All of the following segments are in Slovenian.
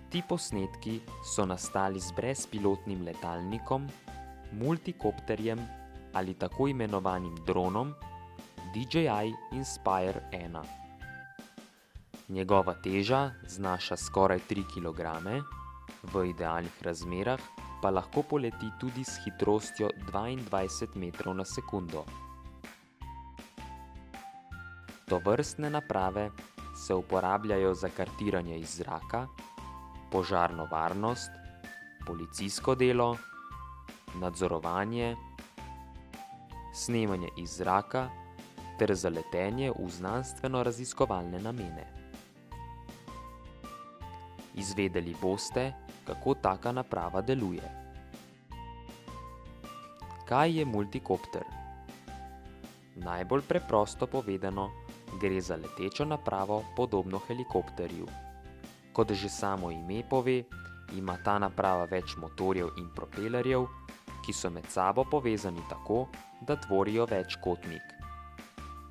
Ti posnetki so nastali z brezpilotnim letalnikom, multikopterjem ali tako imenovanim dronom DJI Inspire 1. Njegova teža znaša skoraj 3 kg, v idealnih razmerah pa lahko poleti tudi s hitrostjo 22 metrov na sekundo. Tovrstne naprave se uporabljajo za kartiranje iz zraka, požarno varnost, policijsko delo, nadzorovanje, snemanje iz zraka ter za letenje v znanstveno-raziskovalne namene. Izvedeli boste, kako taka naprava deluje. Kaj je multikopter? Najbolj preprosto povedano, gre za letečo napravo podobno helikopterju. Kot že samo ime pove, ima ta naprava več motorjev in propelerjev, ki so med sabo povezani tako, da tvorijo večkotnik.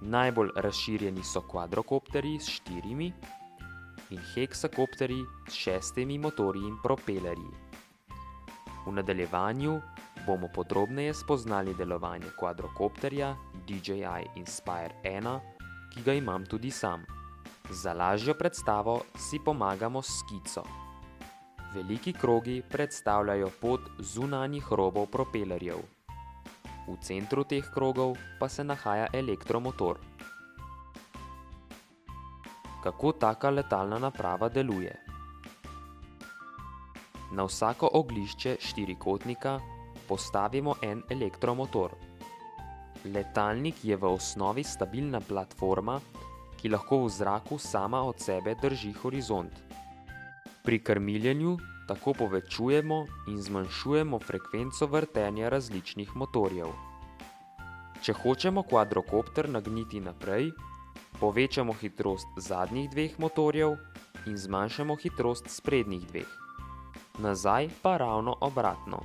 Najbolj razširjeni so kvadrokopterji s 4 in heksakopterji s 6 motorji in propelerji. V nadaljevanju bomo podrobneje spoznali delovanje kvadrokopterja DJI Inspire 1, ki ga imam tudi sam. Za lažjo predstavo si pomagamo s skico. Veliki krogi predstavljajo pot zunanjih robov propelerjev. V centru teh krogov pa se nahaja elektromotor. Kako taka letalna naprava deluje? Na vsako oglišče štirikotnika postavimo en elektromotor. Letalnik je v osnovi stabilna platforma, ki lahko v zraku sama od sebe drži horizont. Pri krmiljenju tako povečujemo in zmanjšujemo frekvenco vrtenja različnih motorjev. Če hočemo kvadrokopter nagniti naprej, povečamo hitrost zadnjih 2 motorjev in zmanjšamo hitrost sprednjih 2. Nazaj pa ravno obratno.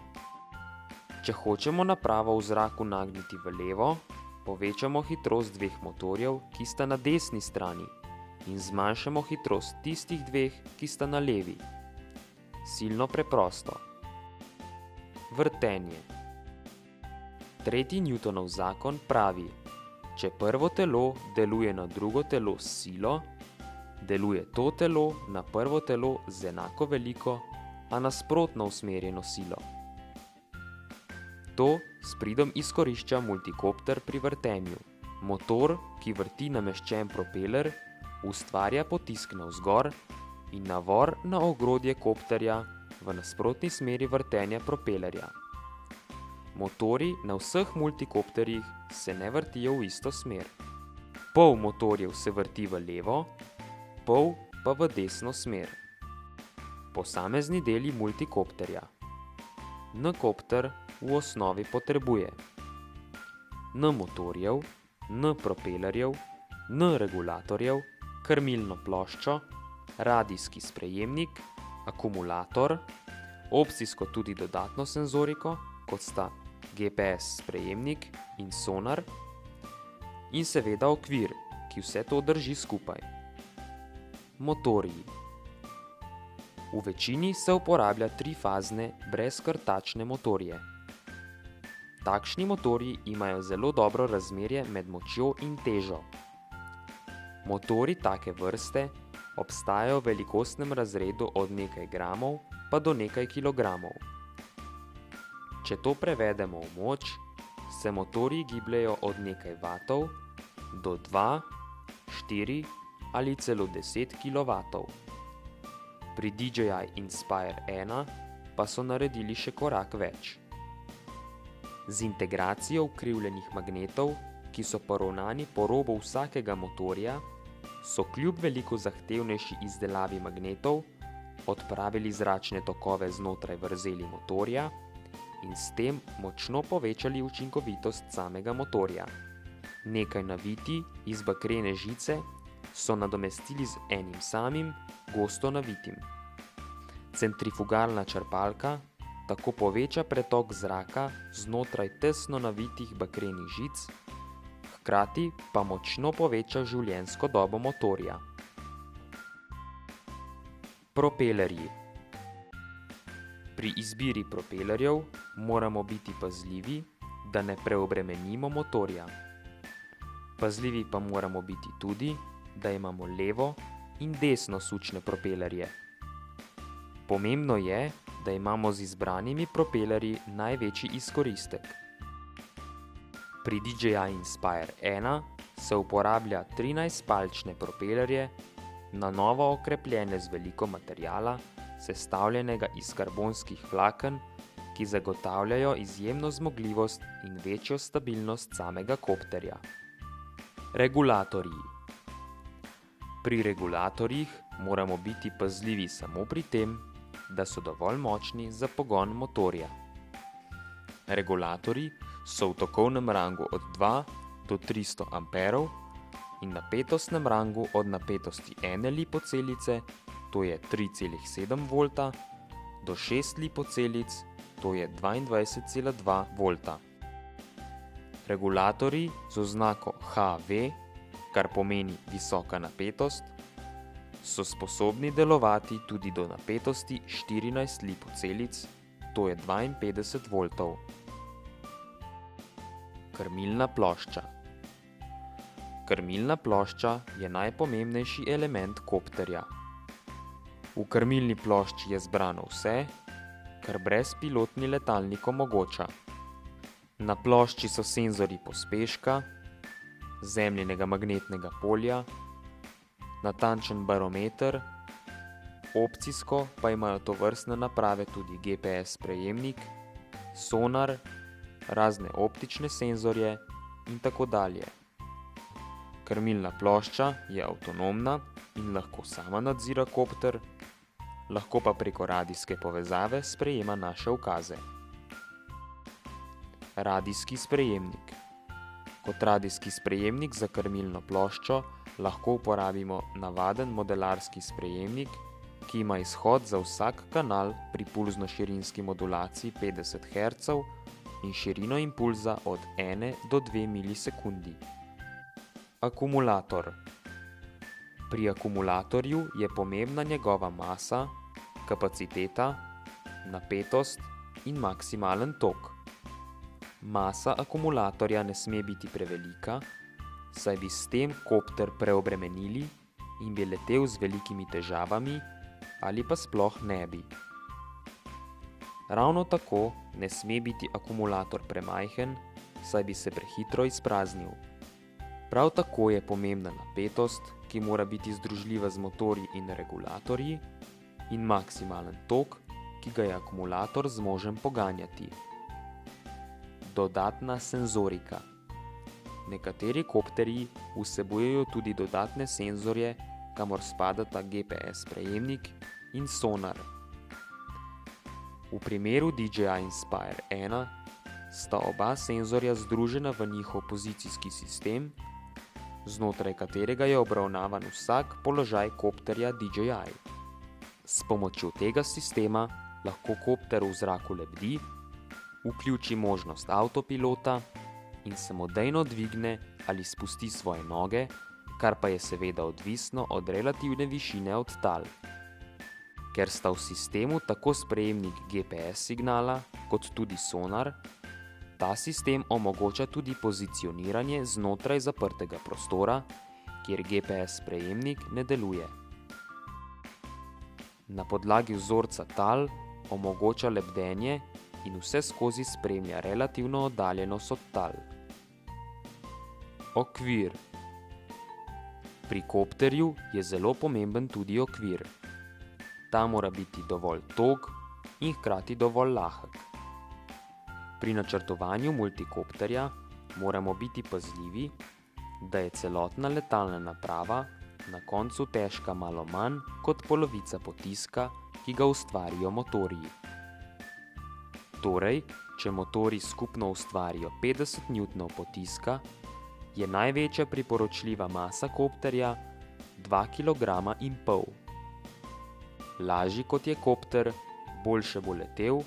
Če hočemo napravo v zraku nagniti v levo, povečamo hitrost 2 motorjev, ki sta na desni strani, in zmanjšamo hitrost tistih 2, ki sta na levi. Silno preprosto. Vrtenje. Tretji Newtonov zakon pravi: če prvo telo deluje na drugo telo s silo, deluje to telo na prvo telo z enako veliko, a nasprotno usmerjeno silo. To s pridom izkorišča multikopter pri vrtenju. Motor, ki vrti nameščen propeler, ustvarja potisk navzgor in navor na ogrodje kopterja v nasprotni smeri vrtenja propelerja. Motorji na vseh multikopterjih se ne vrtijo v isto smer. Pol motorjev se vrti v levo, pol pa v desno smer. Posamezni deli multikopterja. N-kopter v osnovi potrebuje N motorjev, N propelerjev, N regulatorjev, krmilno ploščo, radijski sprejemnik, akumulator, opcijsko tudi dodatno senzoriko, kot sta GPS sprejemnik in sonar, in seveda okvir, ki vse to drži skupaj. Motorji. V večini se uporablja 3-fazne brezkrtačne motorje. Takšni motorji imajo zelo dobro razmerje med močjo in težo. Motorji take vrste obstajajo v velikostnem razredu od nekaj gramov pa do nekaj kilogramov. Če to prevedemo v moč, se motorji gibljejo od nekaj vatov do 2, 4 ali celo 10 kilovatov. Pri DJI Inspire 1 pa so naredili še korak več. Z integracijo ukrivljenih magnetov, ki so poravnani po robu vsakega motorja, so kljub veliko zahtevnejši izdelavi magnetov odpravili zračne tokove znotraj vrzeli motorja in s tem močno povečali učinkovitost samega motorja. Nekaj naviti iz bakrene žice so nadomestili z enim samim, gosto navitim. Centrifugalna črpalka tako poveča pretok zraka znotraj tesno navitih bakrenih žic, hkrati pa močno poveča življenjsko dobo motorja. Propelerji. Pri izbiri propelerjev moramo biti pazljivi, da ne preobremenimo motorja. Pazljivi pa moramo biti tudi, da imamo levo in desno sučne propelerje. Pomembno je, da imamo z izbranimi propelerji največji izkoristek. Pri DJI Inspire 1 se uporablja 13-palčne propelerje, na novo okrepljene z veliko materiala, sestavljenega iz karbonskih vlaken, ki zagotavljajo izjemno zmogljivost in večjo stabilnost samega kopterja. Regulatorji. Pri regulatorjih moramo biti pazljivi samo pri tem, da so dovolj močni za pogon motorja. Regulatorji so v tokovnem rangu od 2 do 300 amperov in napetostnem rangu od napetosti 1 lipocelice, to je 3,7 volta, do 6 lipocelic, to je 22,2 volta. Regulatorji z oznako HV, kar pomeni visoka napetost, so sposobni delovati tudi do napetosti 14 lipocelic, to je 52 voltov. Krmilna plošča. Krmilna plošča je najpomembnejši element kopterja. V krmilni plošči je zbrano vse, kar brezpilotni letalnik omogoča. Na plošči so senzorji pospeška, zemljinega magnetnega polja, natančen barometer, opcijsko pa imajo tovrstne naprave tudi GPS prejemnik, sonar, razne optične senzorje in tako dalje. Krmilna plošča je avtonomna in lahko sama nadzira kopter, lahko pa preko radijske povezave sprejema naše ukaze. Radijski sprejemnik. Kot radijski sprejemnik za krmilno ploščo lahko uporabimo navaden modelarski sprejemnik, ki ima izhod za vsak kanal pri pulzno-širinski modulaciji 50 Hz in širino impulza od 1 do 2 milisekundi. Akumulator. Pri akumulatorju je pomembna njegova masa, kapaciteta, napetost in maksimalen tok. Masa akumulatorja ne sme biti prevelika, saj bi s tem kopter preobremenili in bi letel z velikimi težavami ali pa sploh ne bi. Ravno tako ne sme biti akumulator premajhen, saj bi se prehitro izpraznil. Prav tako je pomembna napetost, ki mora biti združljiva z motorji in regulatorji, in maksimalen tok, ki ga je akumulator zmožen poganjati. Dodatna senzorika. Nekateri kopterji vsebujejo tudi dodatne senzorje, kamor spadata GPS prejemnik in sonar. V primeru DJI Inspire 1 sta oba senzorja združena v njihov pozicijski sistem, znotraj katerega je obravnavan vsak položaj kopterja DJI. S pomočjo tega sistema lahko kopter v zraku lebdi, vključi možnost avtopilota in samodejno dvigne ali spusti svoje noge, kar pa je seveda odvisno od relativne višine od tal. Ker sta v sistemu tako sprejemnik GPS signala kot tudi sonar, ta sistem omogoča tudi pozicioniranje znotraj zaprtega prostora, kjer GPS prejemnik ne deluje. Na podlagi vzorca tal omogoča lebdenje in vse skozi spremlja relativno oddaljenost od tal. Okvir. Pri kopterju je zelo pomemben tudi okvir. Ta mora biti dovolj tog in hkrati dovolj lahek. Pri načrtovanju multikopterja moramo biti pazljivi, da je celotna letalna naprava na koncu težka malo manj kot polovica potiska, ki ga ustvarijo motorji. Torej, če motorji skupno ustvarijo 50 N potiska, je največja priporočljiva masa kopterja 2,5 kg. Lažji kot je kopter, boljše bo letel,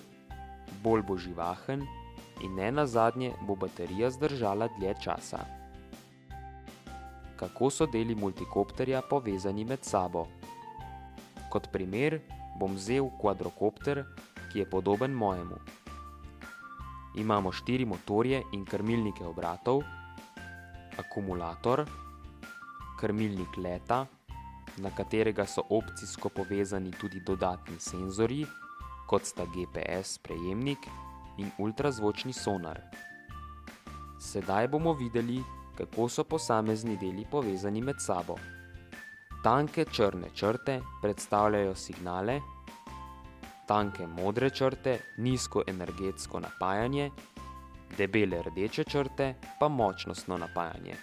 bolj bo živahen in ne nazadnje bo baterija zdržala dlje časa. Kako so deli multikopterja povezani med sabo? Kot primer bom vzel kvadrokopter, ki ki je podoben mojemu. Imamo 4 motorje in krmilnike obratov, akumulator, krmilnik leta, na katerega so opcijsko povezani tudi dodatni senzorji, kot sta GPS prejemnik in ultrazvočni sonar. Sedaj bomo videli, kako so posamezni deli povezani med sabo. Tanke črne črte predstavljajo signale, tanke modre črte nizkoenergetsko napajanje, debele rdeče črte pa močnostno napajanje.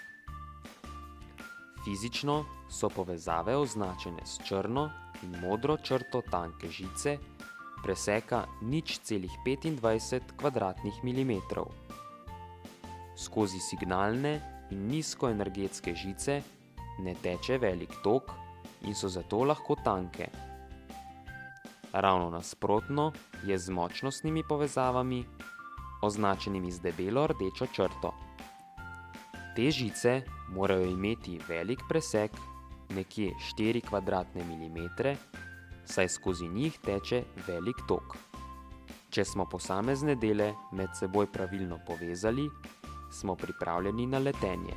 Fizično so povezave označene s črno in modro črto tanke žice preseka 0,25 kvadratnih milimetrov. Skozi signalne in nizkoenergetske žice ne teče velik tok in so zato lahko tanke. Ravno nasprotno je z močnostnimi povezavami, označenimi z debelo rdečo črto. Te žice morajo imeti velik presek, nekje 4 kvadratne milimetre, saj skozi njih teče velik tok. Če smo posamezne dele med seboj pravilno povezali, smo pripravljeni na letenje.